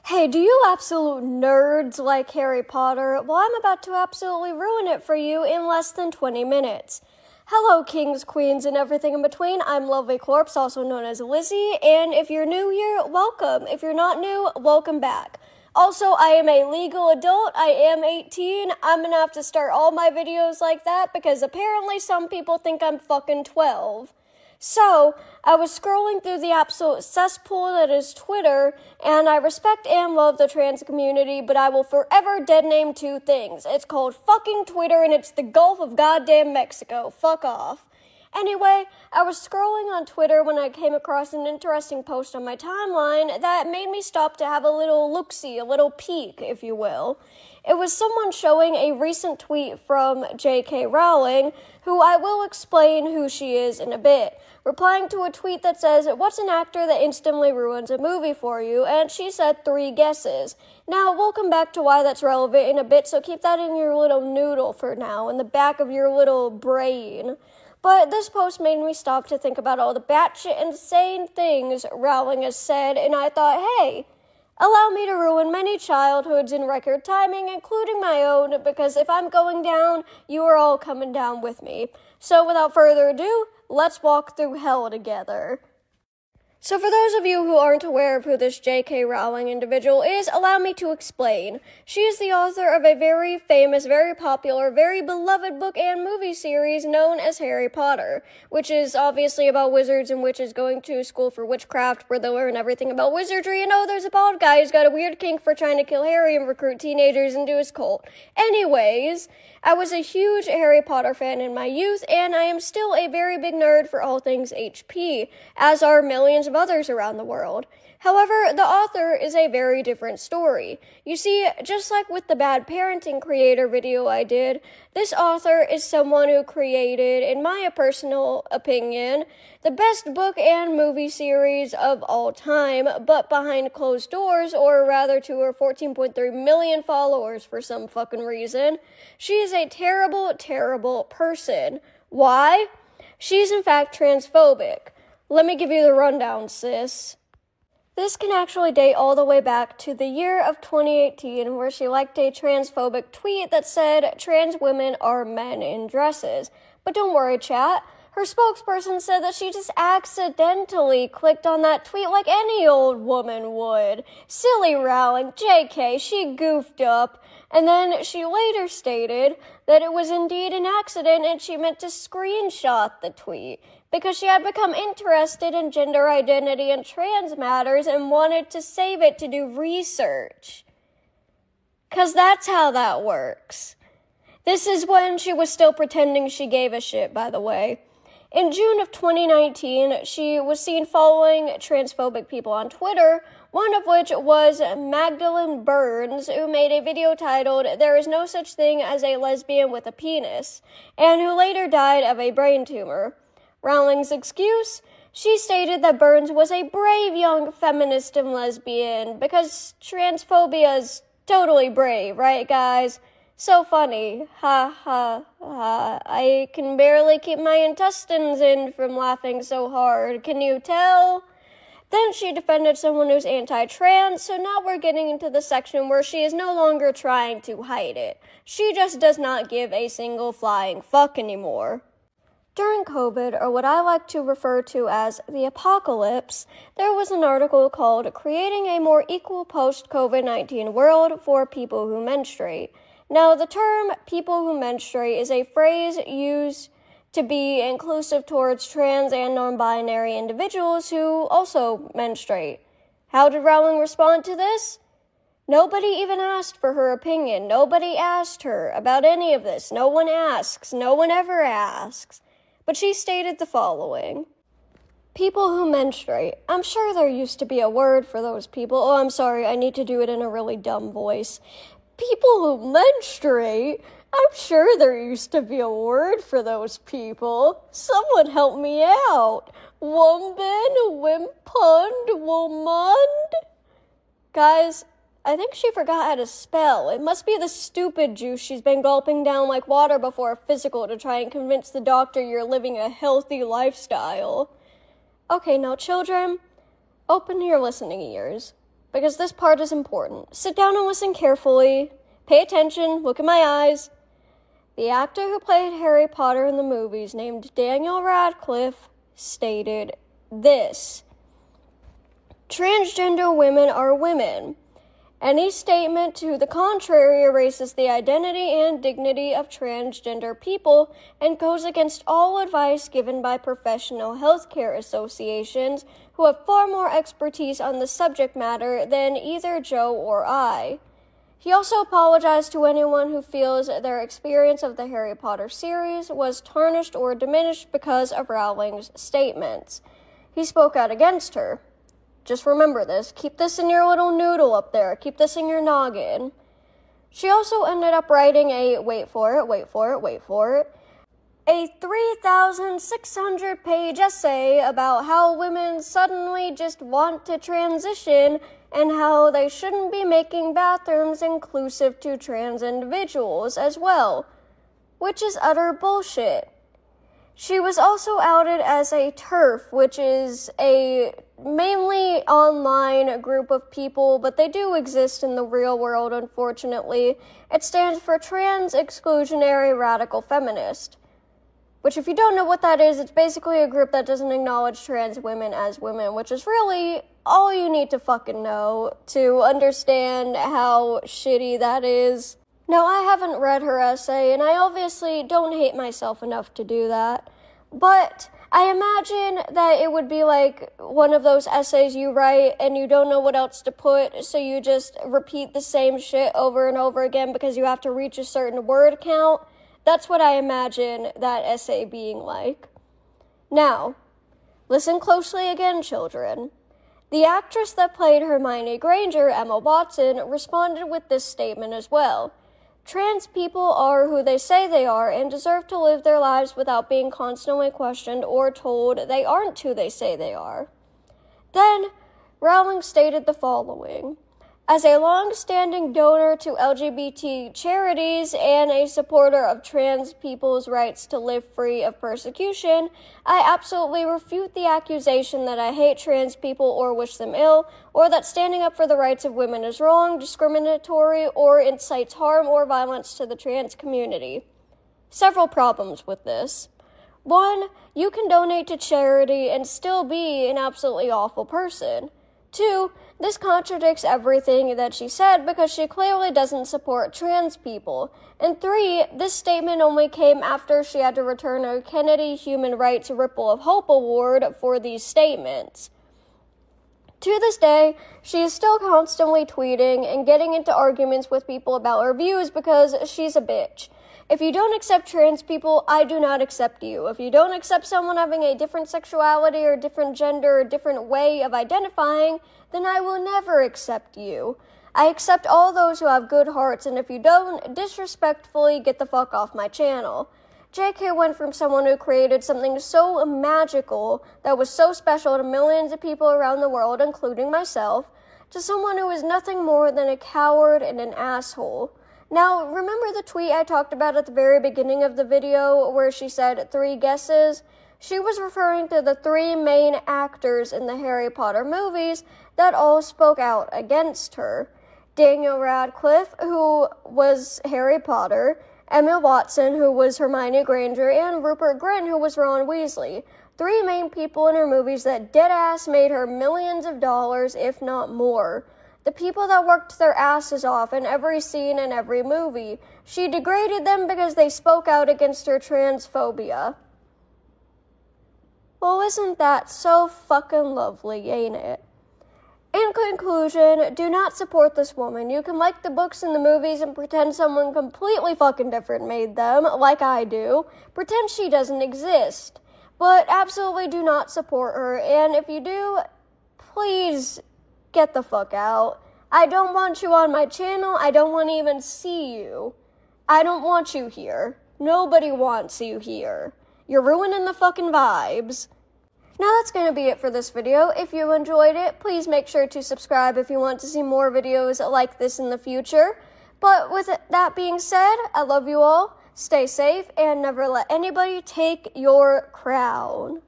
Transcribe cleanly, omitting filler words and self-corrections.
Hey, do you absolute nerds like Harry Potter? Well, I'm about to absolutely ruin it for you in less than 20 minutes. Hello, kings, queens, and everything in between. I'm Lovely Corpse, also known as Lizzie, and if you're new here, welcome. If you're not new, welcome back. Also, I am a legal adult. I am 18. I'm gonna have to start all my videos like that because apparently some people think I'm fucking 12. So, I was scrolling through the absolute cesspool that is Twitter, and I respect and love the trans community, but I will forever dead name two things. It's called fucking Twitter, and it's the Gulf of goddamn Mexico. Fuck off. Anyway, I was scrolling on Twitter when I came across an interesting post on my timeline that made me stop to have a little look-see, a little peek, if you will. It was someone showing a recent tweet from J.K. Rowling, who I will explain who she is in a bit, replying to a tweet that says, "What's an actor that instantly ruins a movie for you?" And she said 3 guesses. Now, we'll come back to why that's relevant in a bit, so keep that in your little noodle for now, in the back of your little brain. But this post made me stop to think about all the batshit insane things Rowling has said, and I thought, hey, allow me to ruin many childhoods in record timing, including my own, because if I'm going down, you are all coming down with me. So without further ado, let's walk through hell together. So for those of you who aren't aware of who this J.K. Rowling individual is, allow me to explain. She is the author of a very famous, very popular, very beloved book and movie series known as Harry Potter, which is obviously about wizards and witches going to school for witchcraft where they learn everything about wizardry, and oh, there's a bald guy who's got a weird kink for trying to kill Harry and recruit teenagers into his cult. Anyways, I was a huge Harry Potter fan in my youth, and I am still a very big nerd for all things HP, as are millions of others around the world. However, the author is a very different story. You see, just like with the bad parenting creator video I did, this author is someone who created, in my personal opinion, the best book and movie series of all time, but behind closed doors, or rather to her 14.3 million followers for some fucking reason. She is a terrible, terrible person. Why? She's in fact transphobic. Let me give you the rundown, sis. This can actually date all the way back to the year of 2018, where she liked a transphobic tweet that said, "Trans women are men in dresses." But don't worry, chat. Her spokesperson said that she just accidentally clicked on that tweet like any old woman would. Silly Rowling, JK, she goofed up. And then she later stated that it was indeed an accident and she meant to screenshot the tweet because she had become interested in gender identity and trans matters and wanted to save it to do research. 'Cause that's how that works. This is when she was still pretending she gave a shit, by the way. In June of 2019, she was seen following transphobic people on Twitter, one of which was Magdalene Burns, who made a video titled, "There is no such thing as a lesbian with a penis," and who later died of a brain tumor. Rowling's excuse? She stated that Burns was a brave young feminist and lesbian, because transphobia is totally brave, right, guys? So funny. Ha ha ha. I can barely keep my intestines in from laughing so hard. Can you tell? Then she defended someone who's anti-trans, so now we're getting into the section where she is no longer trying to hide it. She just does not give a single flying fuck anymore. During COVID, or what I like to refer to as the apocalypse, there was an article called "Creating a More Equal Post-COVID-19 World for People Who Menstruate." Now, the term "people who menstruate" is a phrase used to be inclusive towards trans and non-binary individuals who also menstruate. How did Rowling respond to this? Nobody even asked for her opinion. Nobody asked her about any of this. No one asks. No one ever asks. But she stated the following. People who menstruate. I'm sure there used to be a word for those people. Oh, I'm sorry, I need to do it in a really dumb voice. People who menstruate? I'm sure there used to be a word for those people. Someone help me out. Woman, wimpund, womund? Guys, I think she forgot how to spell. It must be the stupid juice she's been gulping down like water before a physical to try and convince the doctor you're living a healthy lifestyle. Okay, now children, open your listening ears. because this part is important. Sit down and listen carefully. Pay attention. Look in my eyes. The actor who played Harry Potter in the movies, named Daniel Radcliffe, stated this: "Transgender women are women. Any statement to the contrary erases the identity and dignity of transgender people and goes against all advice given by professional healthcare associations who have far more expertise on the subject matter than either Joe or I." He also apologized to anyone who feels their experience of the Harry Potter series was tarnished or diminished because of Rowling's statements. He spoke out against her. Just remember this. Keep this in your little noodle up there. Keep this in your noggin. She also ended up writing a, wait for it, a 3,600-page essay about how women suddenly just want to transition and how they shouldn't be making bathrooms inclusive to trans individuals as well, which is utter bullshit. She was also outed as a TERF, which is a mainly online group of people, but they do exist in the real world, unfortunately. It stands for Trans Exclusionary Radical Feminist, which, if you don't know what that is, it's basically a group that doesn't acknowledge trans women as women, which is really all you need to fucking know to understand how shitty that is. Now, I haven't read her essay, and I obviously don't hate myself enough to do that, but I imagine that it would be like one of those essays you write and you don't know what else to put, so you just repeat the same shit over and over again because you have to reach a certain word count. That's what I imagine that essay being like. Now, listen closely again, children. The actress that played Hermione Granger, Emma Watson, responded with this statement as well. "Trans people are who they say they are and deserve to live their lives without being constantly questioned or told they aren't who they say they are." Then, Rowling stated the following: "As a long-standing donor to LGBT charities and a supporter of trans people's rights to live free of persecution, I absolutely refute the accusation that I hate trans people or wish them ill, or that standing up for the rights of women is wrong, discriminatory, or incites harm or violence to the trans community." Several problems with this. One, you can donate to charity and still be an absolutely awful person. Two, this contradicts everything that she said because she clearly doesn't support trans people. And three, this statement only came after she had to return a Kennedy Human Rights Ripple of Hope Award for these statements. To this day, she is still constantly tweeting and getting into arguments with people about her views because she's a bitch. If you don't accept trans people, I do not accept you. If you don't accept someone having a different sexuality or different gender or different way of identifying, then I will never accept you. I accept all those who have good hearts, and if you don't, disrespectfully get the fuck off my channel. JK went from someone who created something so magical that was so special to millions of people around the world, including myself, to someone who is nothing more than a coward and an asshole. Now, remember the tweet I talked about at the very beginning of the video where she said 3 guesses? She was referring to the 3 main actors in the Harry Potter movies that all spoke out against her. Daniel Radcliffe, who was Harry Potter, Emma Watson, who was Hermione Granger, and Rupert Grint, who was Ron Weasley. 3 main people in her movies that deadass made her millions of dollars, if not more. The people that worked their asses off in every scene in every movie. She degraded them because they spoke out against her transphobia. Well, isn't that so fucking lovely, ain't it? In conclusion, do not support this woman. You can like the books and the movies and pretend someone completely fucking different made them, like I do. Pretend she doesn't exist. But absolutely do not support her, and if you do, please get the fuck out. I don't want you on my channel. I don't want to even see you. I don't want you here. Nobody wants you here. You're ruining the fucking vibes. Now that's going to be it for this video. If you enjoyed it, please make sure to subscribe if you want to see more videos like this in the future. But with that being said, I love you all. Stay safe and never let anybody take your crown.